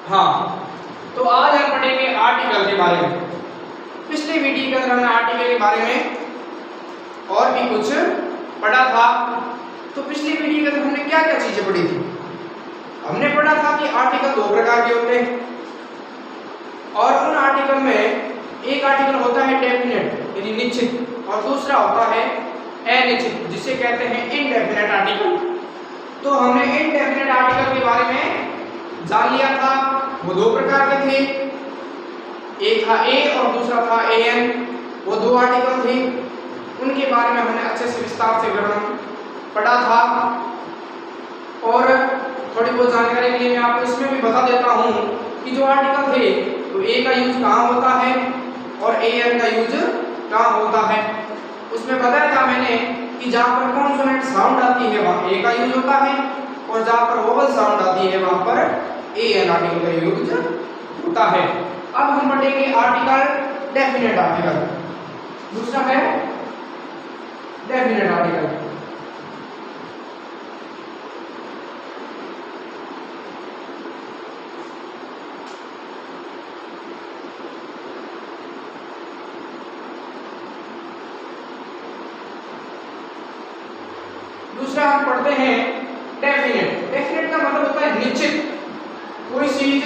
हाँ, तो आज हम पढ़ेंगे आर्टिकल के बारे में। पिछले वीडियो के अंदर हमने आर्टिकल के बारे में और भी कुछ पढ़ा था। तो पिछली वीडियो के अंदर हमने क्या क्या चीजें पढ़ी थी? हमने पढ़ा था कि आर्टिकल दो प्रकार के होते हैं और उन आर्टिकल में एक आर्टिकल होता है डेफिनेट यानी निश्चित और दूसरा होता है अनिश्चित जिसे कहते हैं इनडेफिनेट आर्टिकल। तो हमने इनडेफिनेट आर्टिकल के बारे में जान लिया था। वो दो प्रकार के थे, एक था ए और दूसरा था एन। वो दो आर्टिकल थे, उनके बारे में हमने अच्छे से विस्तार से विवरण पढ़ा था। और थोड़ी बहुत जानकारी के लिए मैं आपको इसमें भी बता देता हूँ कि जो आर्टिकल थे तो ए का यूज कहाँ होता है और एन का यूज कहाँ होता है। उसमें बताया था मैंने कि जहाँ पर कॉन्सोनेंट साउंड आती है वहाँ ए का यूज होता है और जहाँ पर वोवल साउंड आती है वहाँ पर एन आर्टिकल का यूज होता है। अब हम पढ़ेंगे आर्टिकल डेफिनेट आर्टिकल, दूसरा है डेफिनेट आर्टिकल। दूसरा हम पढ़ते हैं डेफिनेट। डेफिनेट का मतलब होता है निश्चित, कोई चीज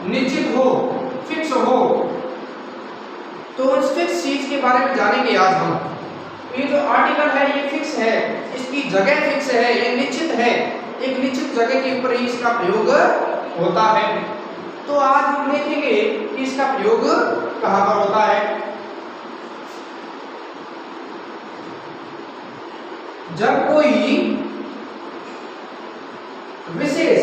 निश्चित हो, फिक्स हो। तो उस फिक्स चीज के बारे में जानेंगे आज हम। ये जो आर्टिकल है ये फिक्स है, इसकी जगह फिक्स है, ये निश्चित है, एक निश्चित जगह के ऊपर ही इसका प्रयोग होता है। तो आज हम देखेंगे कि इसका प्रयोग कहाँ पर होता है। जब कोई विशेष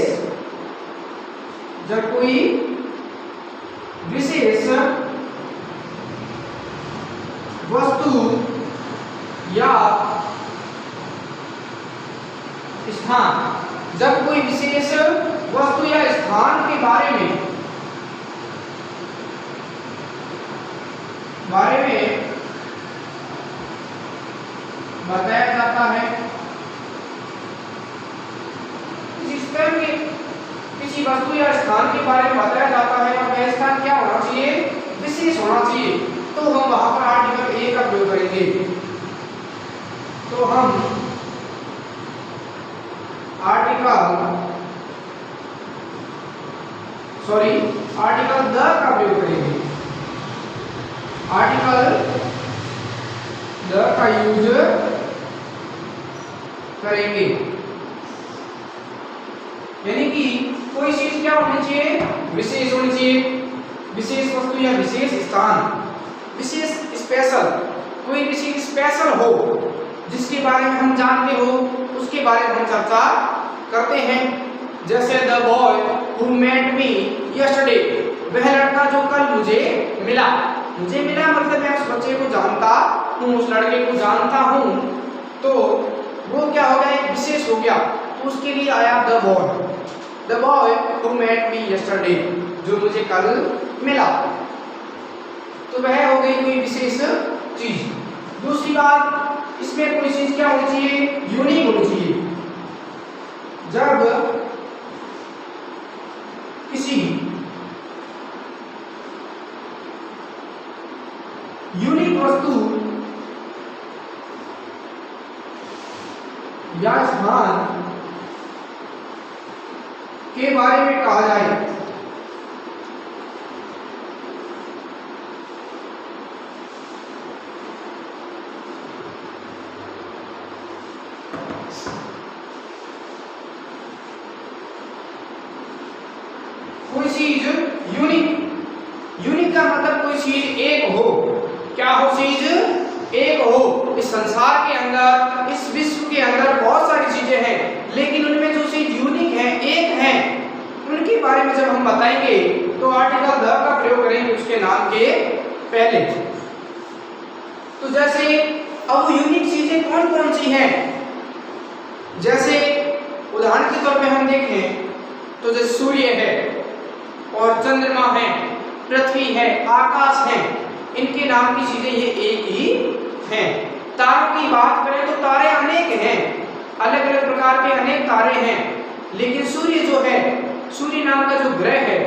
वस्तु या स्थान, जब कोई विशेष वस्तु या स्थान के बारे में बताया जाता है, किसी वस्तु या स्थान के बारे में बताया जाता है और वह स्थान क्या होना चाहिए, विशेष होना चाहिए, तो हम वहां पर आर्टिकल ए का प्रयोग करेंगे। तो हम आर्टिकल द का प्रयोग करेंगे। आर्टिकल द का यूज करेंगे, यानी कि कोई चीज क्या होनी चाहिए, विशेष होनी चाहिए, विशेष वस्तु या विशेष स्थान, विशेष स्पेशल, कोई भी चीज स्पेशल हो जिसके बारे में हम जानते हो उसके बारे में हम चर्चा करते हैं। जैसे the boy who met me yesterday, वह लड़का जो कल मुझे मिला मतलब मैं उस बच्चे को जानता हूँ, उस लड़के को जानता हूँ, तो वो क्या हो गया, एक विशेष हो गया, तो उसके लिए आया the boy who met me yesterday, जो मुझे कल मिला। तो वह हो गई कोई विशेष चीज। दूसरी बात, इसमें कोई चीज क्या होनी चाहिए, यूनिक होनी चाहिए। जब किसी यूनिक वस्तु या स्थान के बारे में कहा जाए, कोई चीज यूनिक का मतलब कोई चीज एक हो। क्या हो, चीज एक हो। इस संसार के अंदर, इस विश्व के अंदर बहुत सारी चीजें हैं, लेकिन उनमें जो चीज यूनिक है, एक है, उनके बारे में जब हम बताएंगे तो आर्टिकल द का प्रयोग करेंगे उसके नाम के पहले। तो जैसे अब यूनिक चीजें कौन कौन सी हैं, जैसे उदाहरण के तौर पे हम देखें तो जैसे सूर्य है और चंद्रमा है, पृथ्वी है, आकाश है, इनके नाम की चीजें ये एक ही हैं। तारों की बात करें तो तारे अनेक हैं, अलग अलग प्रकार के अनेक तारे हैं, लेकिन सूर्य जो है, सूर्य नाम का जो ग्रह है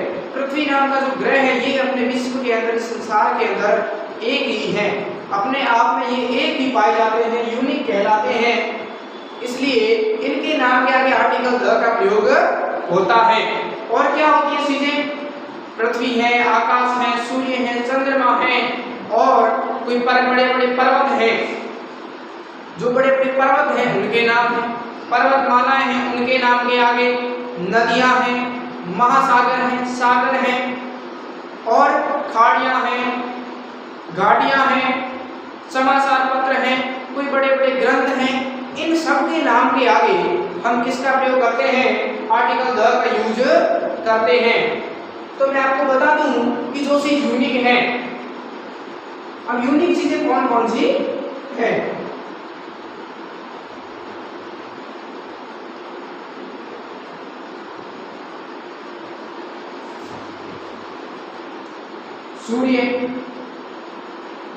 पृथ्वी नाम का जो ग्रह है ये अपने विश्व के अंदर, इस संसार के अंदर एक ही है, अपने आप में ये एक ही पाए जाते हैं, यूनिक कहलाते हैं, इसलिए इनके नाम के आगे आर्टिकल द का प्रयोग होता है। और क्या होती है चीजें? पृथ्वी है, आकाश है, सूर्य है, चंद्रमा है, और कोई बड़े बड़े पर्वत है, जो बड़े बड़े पर्वत हैं उनके नाम हैं, पर्वतमालाएं हैं उनके नाम के आगे नदियां हैं, महासागर हैं, सागर हैं, और खाड़ियां हैं, घाटियां हैं, समाचार पत्र हैं, कोई बड़े बड़े ग्रंथ हैं, इन सब के नाम के आगे हम किसका प्रयोग करते हैं? आर्टिकल द का यूज करते हैं। तो मैं आपको बता दूं कि जो चीज यूनिक है, अब यूनिक चीजें कौन कौन सी है? सूर्य,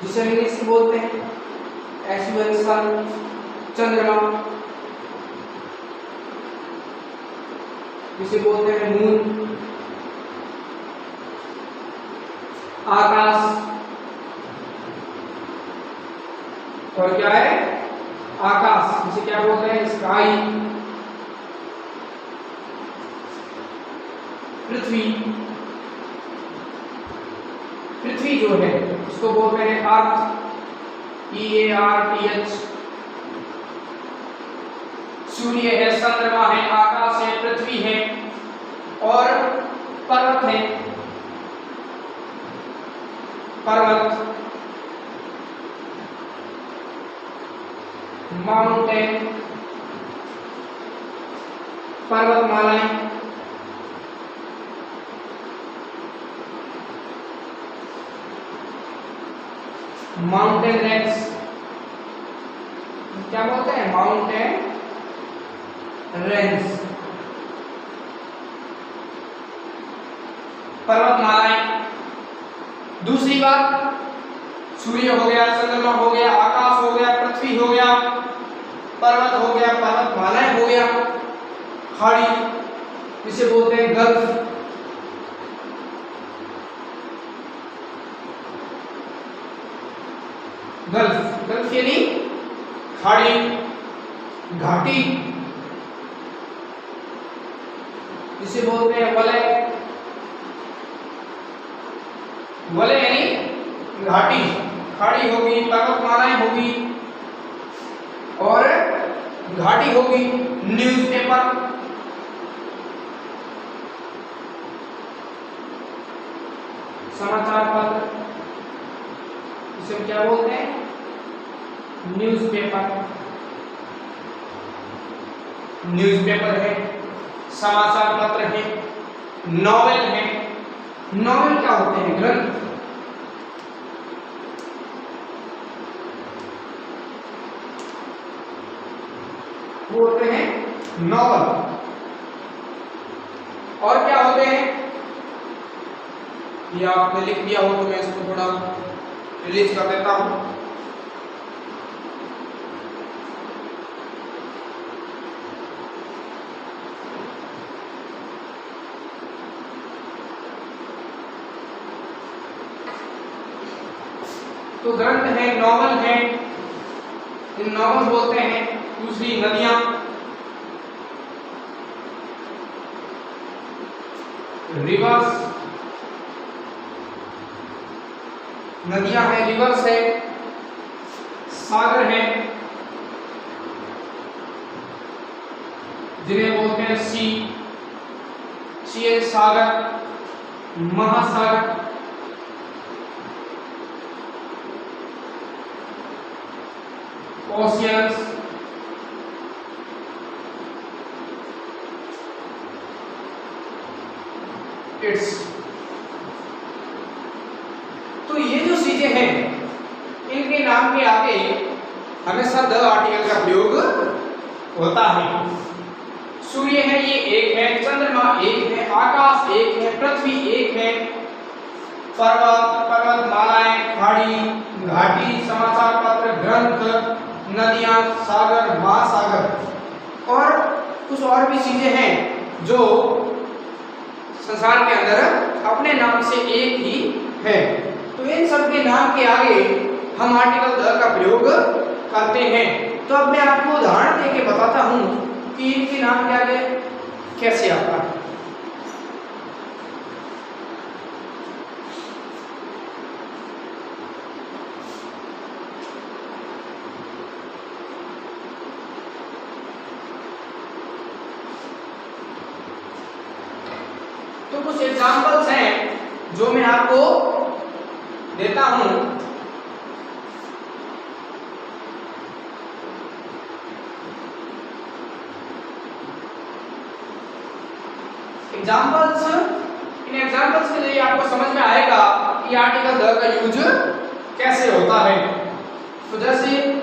जिसे हम इंग्लिश में बोलते हैं एस सन, चंद्रमा जिसे बोलते हैं मून, आकाश, और क्या है? आकाश जिसे क्या बोलते हैं? स्काई, पृथ्वी, पृथ्वी जो है उसको बोलते हैं अर्थ, EARTH, सूर्य है, चंद्रमा है, आकाश है, पृथ्वी है, और पर्वत है, पर्वत, माउंटेन, पर्वतमालाएं, माउंटेन रेंज, क्या बोलते हैं? माउंटेन रेंज, पर्वतमालाएं। दूसरी बात, सूर्य हो गया, चंद्रमा हो गया, आकाश हो गया, पृथ्वी हो गया, पर्वत हो गया, पर्वतमालाएं हो गया, खाड़ी जिसे बोलते हैं गल्फ, गल्फ, गल्फ यानी खाड़ी, घाटी जिसे बोलते हैं वलय, वलय यानी घाटी, खाड़ी होगी, पर्वतमालाएं होगी, और घाटी होगी। न्यूज़पेपर, समाचार पत्र, इसे हम क्या बोलते हैं? न्यूज़पेपर, न्यूज़पेपर है, समाचार पत्र है, नॉवेल है। नॉवेल क्या होते हैं? ग्रंथ, वो होते हैं नॉवल। और क्या होते हैं? या आपने लिख दिया हो तो मैं इसको थोड़ा रिलीज कर देता हूं। तो ग्रंथ है, नॉवल है, इन नॉवल बोलते हैं। दूसरी नदियां, रिवर्स, नदियां हैं, रिवर्स है, सागर है जिन्हें बोलते हैं सी, सी सागर, महासागर, ओशियंस, इट्स। तो ये जो चीजें हैं इनके नाम के आगे हमेशा द आर्टिकल का प्रयोग होता है। सूर्य है ये एक है, चंद्रमा एक है, आकाश एक है, पृथ्वी एक है, पर्वत, पर्वतमालाएं, खाड़ी, घाटी, समाचार पत्र, ग्रंथ, नदियां, सागर, महासागर, और कुछ और भी चीजें हैं जो संसार के अंदर अपने नाम से एक ही है। तो इन सब के नाम के आगे हम आर्टिकल द का प्रयोग करते हैं। तो अब मैं आपको उदाहरण देके बताता हूं कि इनके नाम के आगे कैसे आता है। तो कुछ एग्जांपल्स हैं जो मैं आपको देता हूं। एग्जांपल्स, इन एग्जांपल्स के लिए आपको समझ में आएगा कि आर्टिकल द का यूज कैसे होता है। तो जैसे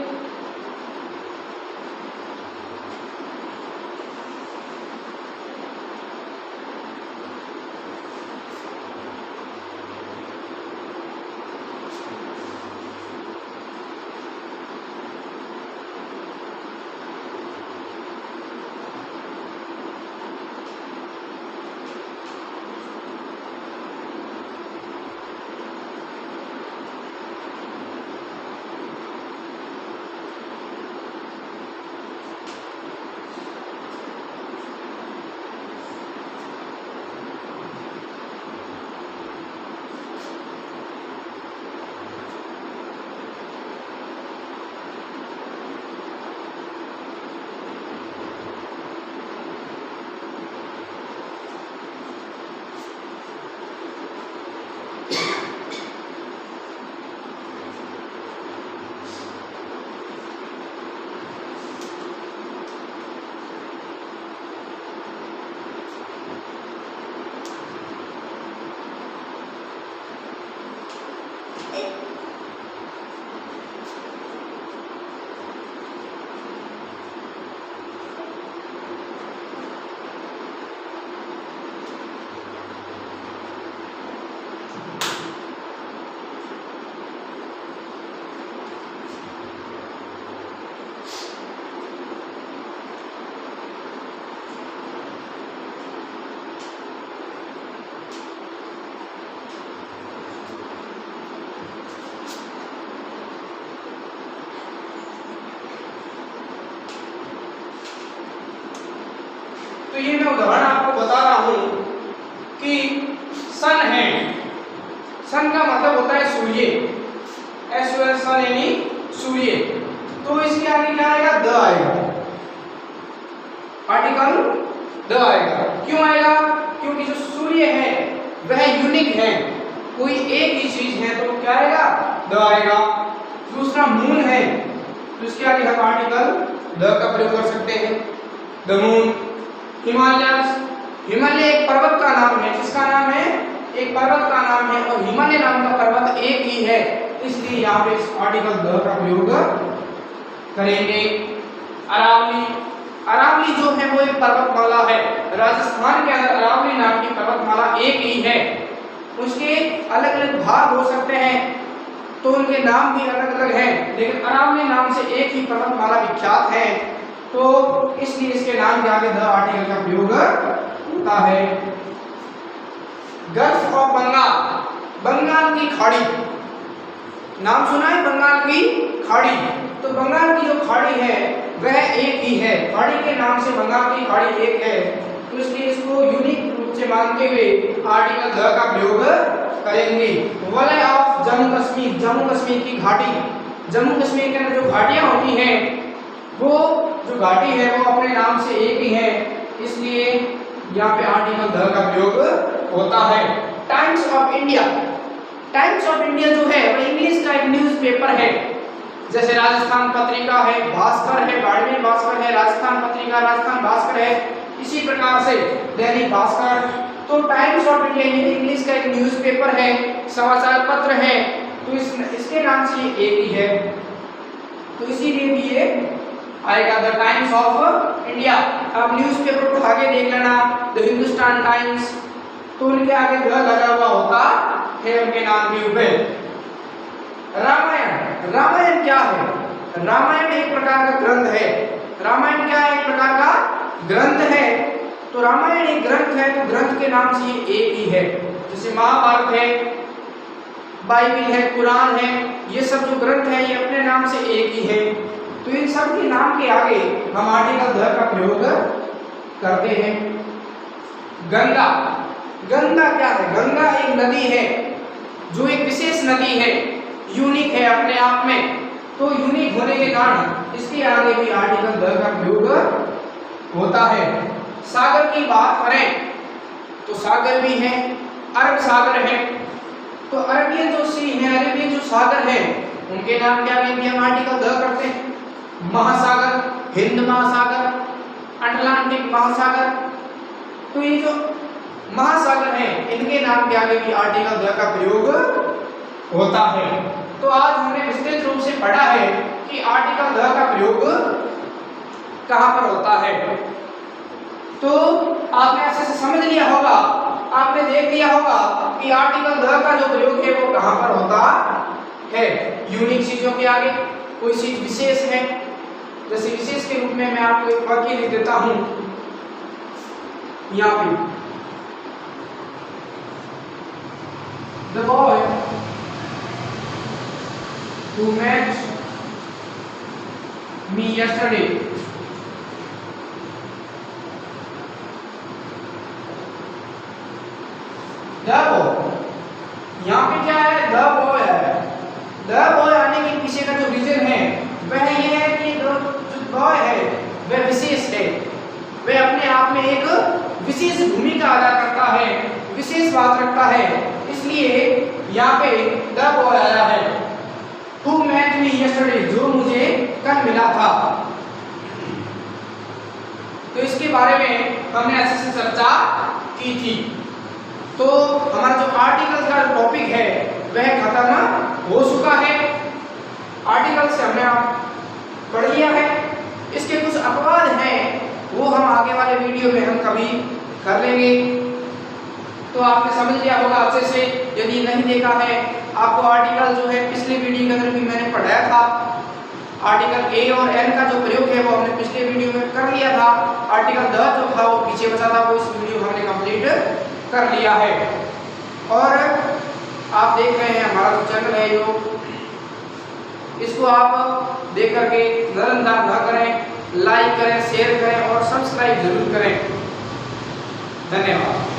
तो ये मैं उदाहरण आपको बता रहा हूं कि सन है। सन का मतलब होता है सूर्य, एस-यू-एन सन यानी सूर्य। तो इसके आगे क्या आएगा? द आएगा, आर्टिकल द आएगा। क्यों आएगा? क्योंकि जो सूर्य है वह यूनिक है, कोई एक ही चीज है, तो क्या आएगा? द आएगा। दूसरा मून है, तो इसके आगे हम आर्टिकल द का प्रयोग कर सकते हैं, द मून। हिमालय, हिमालय एक पर्वत का नाम है। किसका नाम है? एक पर्वत का नाम है, और हिमालय नाम का पर्वत एक ही है, इसलिए यहाँ पे इस आर्टिकल द का प्रयोग करेंगे। अरावली, अरावली जो है वो एक पर्वतमाला है। राजस्थान के अंदर अरावली नाम की पर्वतमाला एक ही है। उसके अलग अलग भाग हो सकते हैं, तो उनके नाम भी अलग अलग हैं, लेकिन अरावली नाम से एक ही पर्वतमाला विख्यात है, तो इसलिए इसके नाम के आगे द आर्टिकल का प्रयोग होता है। गल्फ ऑफ बंगाल, बंगाल की खाड़ी, नाम सुना है बंगाल की खाड़ी? तो बंगाल की जो खाड़ी है वह एक ही है, खाड़ी के नाम से बंगाल की खाड़ी एक है, तो इसलिए इसको यूनिक रूप से मानते हुए आर्टिकल द का प्रयोग करेंगे। वलय ऑफ जम्मू कश्मीर, जम्मू कश्मीर की घाटी, जम्मू कश्मीर के अंदर जो घाटियां होती हैं वो जो घाटी है वो अपने नाम से एक ही है, इसलिए यहाँ पे आर्टिकल द का प्रयोग होता है। Times of India, times of India जो है वो इंग्लिश का एक न्यूज़पेपर है। जैसे राजस्थान पत्रिका है, भास्कर है, बाड़मेर भास्कर है, राजस्थान पत्रिका राजस्थान भास्कर है, इसी प्रकार से दैनिक भास्कर। तो टाइम्स ऑफ इंडिया इंग्लिश का एक न्यूज़पेपर है, समाचार पत्र है, तो इसके नाम से ये एक ही है, तो इसीलिए भी ये आएगा द टाइम्स ऑफ इंडिया। अब न्यूज़पेपर को आगे देख लेना, द हिंदुस्तान टाइम्स, तो उनके आगे द लगा हुआ होता है उनके नाम के ऊपर। रामायण, रामायण क्या है? रामायण एक प्रकार का ग्रंथ है। रामायण क्या है? एक प्रकार का ग्रंथ है। तो रामायण एक ग्रंथ है, तो ग्रंथ के नाम से ये एक ही है। जैसे महाभारत है, बाइबिल है, कुरान है, ये सब जो ग्रंथ है ये अपने नाम से एक ही है। तो इन सब के नाम के आगे हम आर्टिकल द का प्रयोग करते हैं। गंगा, गंगा क्या है? गंगा एक नदी है, जो एक विशेष नदी है, यूनिक है अपने आप में। तो यूनिक होने के कारण इसके आगे भी आर्टिकल द का प्रयोग होता है। सागर की बात करें तो सागर भी है, अरब सागर है। तो अरबियन जो सी है, अरबियन जो सागर है, उनके नाम के आगे भी हम आर्टिकल द करते हैं। महासागर, हिंद महासागर, अटलांटिक महासागर। तो ये जो महासागर हैं, इनके नाम के आगे भी आर्टिकल द का प्रयोग होता है। तो आज हमने विस्तृत रूप से पढ़ा है कि आर्टिकल द का प्रयोग कहां पर होता है। तो आपने ऐसे से समझ लिया होगा, आपने देख लिया होगा कि आर्टिकल द का जो प्रयोग है वो कहां पर होता है। यूनिक चीजों के आगे, कोई चीज विशेष है, जैसे विशेष के रूप में मैं आपको एक वाक्य लिख देता हूं यहाँ पे, the boy who met me yesterday the boy, यहाँ पे क्या है? द बॉय है। द बॉय आने के पीछे का जो रीजन है वह ये है कि जो बॉय है वह विशेष है, वह अपने आप में एक विशेष भूमिका अदा करता है, विशेष बात रखता है, इसलिए यहाँ पे द बॉय आया है। Who met me yesterday, जो मुझे कल मिला था। तो इसके बारे में हमने अच्छे से चर्चा की थी। तो हमारा जो आर्टिकल का टॉपिक है वह खत्म हो चुका है। आर्टिकल से हमने पढ़ लिया है। इसके कुछ अपवाद हैं, वो हम आगे वाले वीडियो में हम कभी कर लेंगे। तो आपने समझ लिया होगा अच्छे से। यदि नहीं देखा है, आपको आर्टिकल जो है पिछले वीडियो के अंदर भी मैंने पढ़ाया था। आर्टिकल ए और एन का जो प्रयोग है वो हमने पिछले वीडियो में कर लिया था। आर्टिकल द जो था वो पीछे बचा था, वो इस वीडियो में हमने कंप्लीट कर लिया है। और आप देख रहे हैं हमारा जो चैनल है योग, इसको आप देख करके नजरअंदाज ना करें, लाइक करें, शेयर करें और सब्सक्राइब जरूर करें। धन्यवाद।